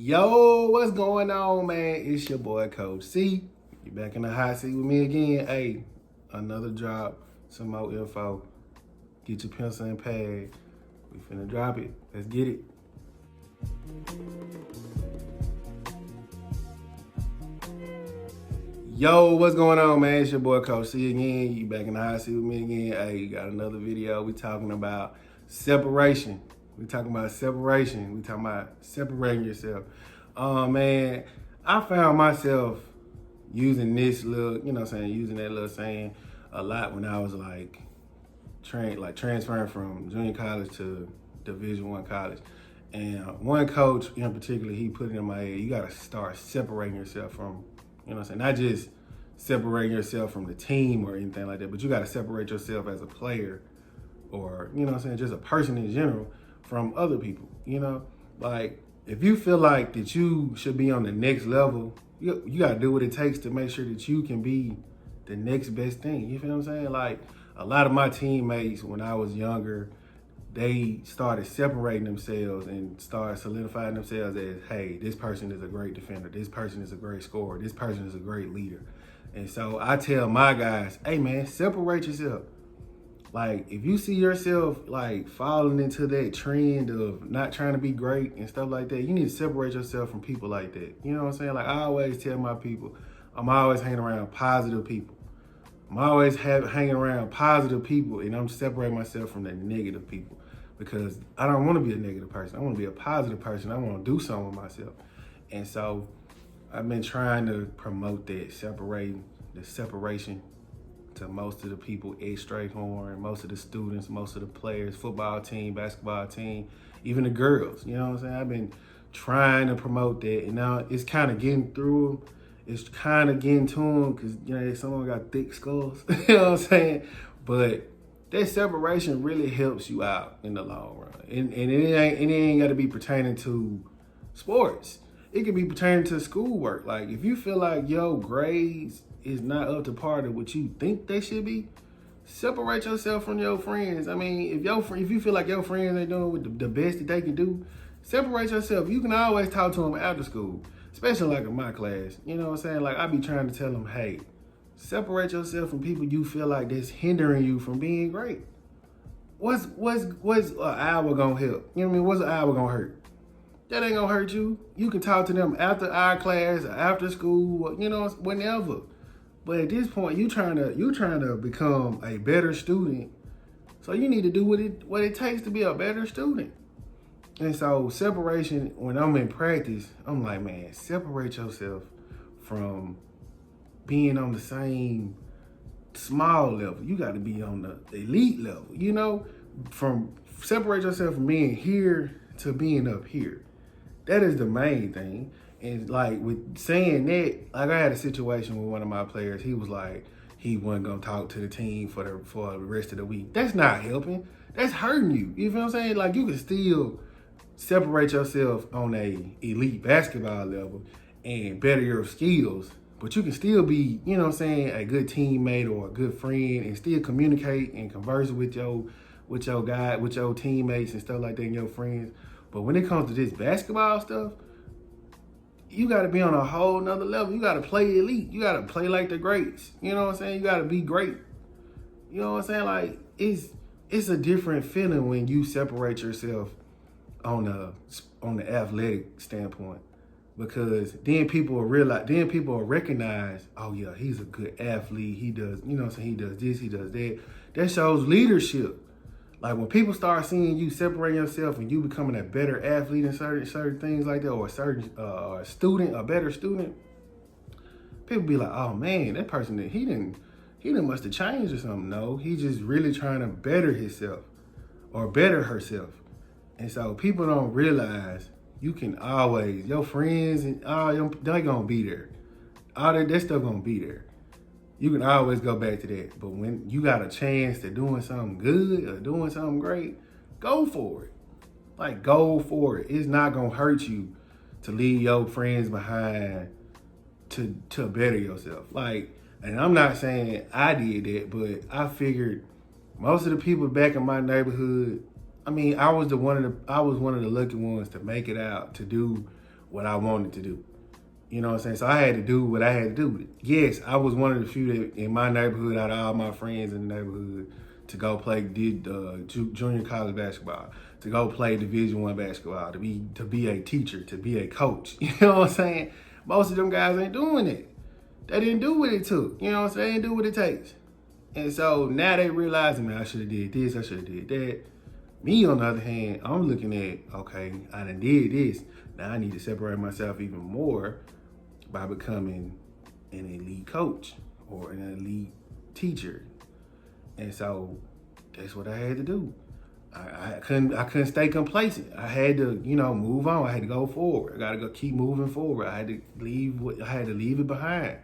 Yo, what's going on, man? It's your boy, Coach C. You back in the hot seat with me again. Hey, another drop, some more info. Get your pencil and pad. We finna drop it. Let's get it. Yo, what's going on, man? It's your boy, Coach C again. You back in the hot seat with me again. Hey, you got another video. We talking about separation. We talking about separation. We talking about separating yourself. Man, I found myself using this little, using that little saying a lot when I was transferring from junior college to Division I college. And one coach in particular, he put it in my head, you gotta start separating yourself from, not just separating yourself from the team or anything like that, but you gotta separate yourself as a player or, just a person in general from other people, Like, if you feel like that you should be on the next level, you got to do what it takes to make sure that you can be the next best thing. You feel what I'm saying? Like, a lot of my teammates, when I was younger, they started separating themselves and started solidifying themselves as, hey, this person is a great defender. This person is a great scorer. This person is a great leader. And so I tell my guys, hey, man, separate yourself. Like, if you see yourself like falling into that trend of not trying to be great and stuff like that, you need to separate yourself from people like that. You know what I'm saying? Like, I always tell my people, I'm always hanging around positive people. I'm always hanging around positive people, and I'm separating myself from the negative people because I don't want to be a negative person. I want to be a positive person. I want to do something with myself. And so I've been trying to promote that, separation to most of the people at Strayhorn, most of the students, most of the players, football team, basketball team, even the girls. You know what I'm saying? I've been trying to promote that, and now it's kind of getting through them. It's kind of getting to them because, someone got thick skulls. You know what I'm saying? But that separation really helps you out in the long run. And it ain't got to be pertaining to sports. It could be pertaining to schoolwork. Like, if you feel like your grades is not up to par to what you think they should be, separate yourself from your friends. I mean, if you feel like your friends ain't doing what the best that they can do, separate yourself. You can always talk to them after school, especially like in my class. You know what I'm saying? Like, I be trying to tell them, hey, separate yourself from people you feel like that's hindering you from being great. What's an hour gonna help? You know what I mean? What's an hour gonna hurt? That ain't gonna hurt you. You can talk to them after our class, or after school, or, whenever. But at this point, you trying to become a better student. So you need to do what it takes to be a better student. And so separation, when I'm in practice, I'm like, man, separate yourself from being on the same small level. You got to be on the elite level, separate yourself from being here to being up here. That is the main thing. And like, with saying that, like, I had a situation with one of my players. He was like, he wasn't gonna talk to the team for the rest of the week. That's not helping. That's hurting you. You feel what I'm saying? Like, you can still separate yourself on a elite basketball level and better your skills, but you can still be, a good teammate or a good friend and still communicate and converse with your teammates and stuff like that and your friends. But when it comes to this basketball stuff, you got to be on a whole nother level. You got to play elite. You got to play like the greats. You know what I'm saying? You got to be great. You know what I'm saying? Like, it's a different feeling when you separate yourself on the athletic standpoint, because then people will recognize, oh yeah, he's a good athlete. He does, he does this, he does that. That shows leadership. Like, when people start seeing you separating yourself and you becoming a better athlete in certain things like that, or a better student, people be like, oh man, that person, he must have changed or something. No, he's just really trying to better himself or better herself. And so people don't realize you can always, your friends and all them, they're gonna be there. All that stuff gonna be there. You can always go back to that. But when you got a chance to doing something good or doing something great, go for it. Like, go for it. It's not gonna hurt you to leave your friends behind to better yourself. Like, and I'm not saying I did that, but I figured most of the people back in my neighborhood, I mean, I was one of the lucky ones to make it out to do what I wanted to do. You know what I'm saying? So I had to do what I had to do. Yes, I was one of the few that in my neighborhood, out of all my friends in the neighborhood, to go play junior college basketball, to go play Division I basketball, to be a teacher, to be a coach. You know what I'm saying? Most of them guys ain't doing it. They didn't do what it took. You know what I'm saying? They didn't do what it takes. And so now they realizing, man, I should have did this, I should have did that. Me, on the other hand, I'm looking at, okay, I done did this. Now I need to separate myself even more by becoming an elite coach or an elite teacher. And so that's what I had to do. I couldn't stay complacent. I had to, move on. I had to go forward. I gotta go keep moving forward. I had to leave it behind.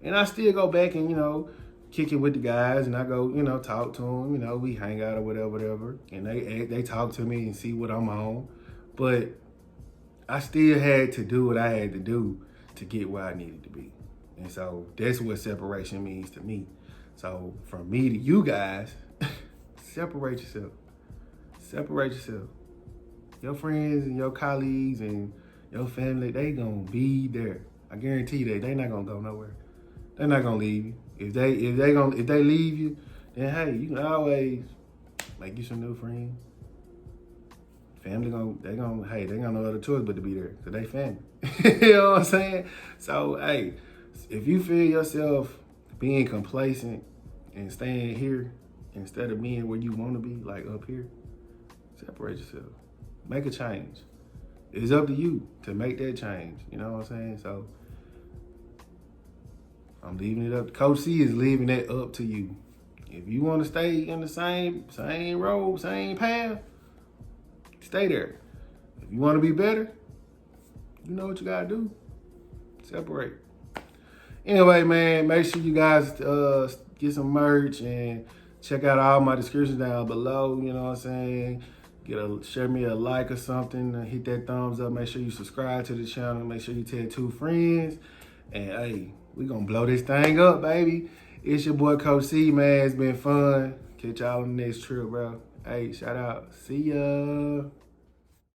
And I still go back and, kick it with the guys, and I go, talk to them, we hang out or whatever. And they talk to me and see what I'm on. But I still had to do what I had to do to get where I needed to be. And so that's what separation means to me. So from me to you guys, separate yourself. Separate yourself. Your friends and your colleagues and your family, they gonna be there. I guarantee you they not gonna go nowhere. They're not gonna leave you. If they leave you, then hey, you can always make you some new friends. Family they got no other choice but to be there, cause they family. You know what I'm saying? So hey, if you feel yourself being complacent and staying here instead of being where you want to be, like up here, separate yourself. Make a change. It's up to you to make that change. You know what I'm saying? So I'm leaving it up. Coach C is leaving that up to you. If you want to stay in the same road, same path, stay there. If you want to be better, you know what you gotta do. Separate. Anyway, man, make sure you guys get some merch and check out all my descriptions down below. You know what I'm saying? Share me a like or something, hit that thumbs up. Make sure you subscribe to the channel. Make sure you tell 2 friends. And hey, we gonna blow this thing up, baby. It's your boy Coach C, man. It's been fun. Catch y'all on the next trip, bro. Hey, shout out. See ya.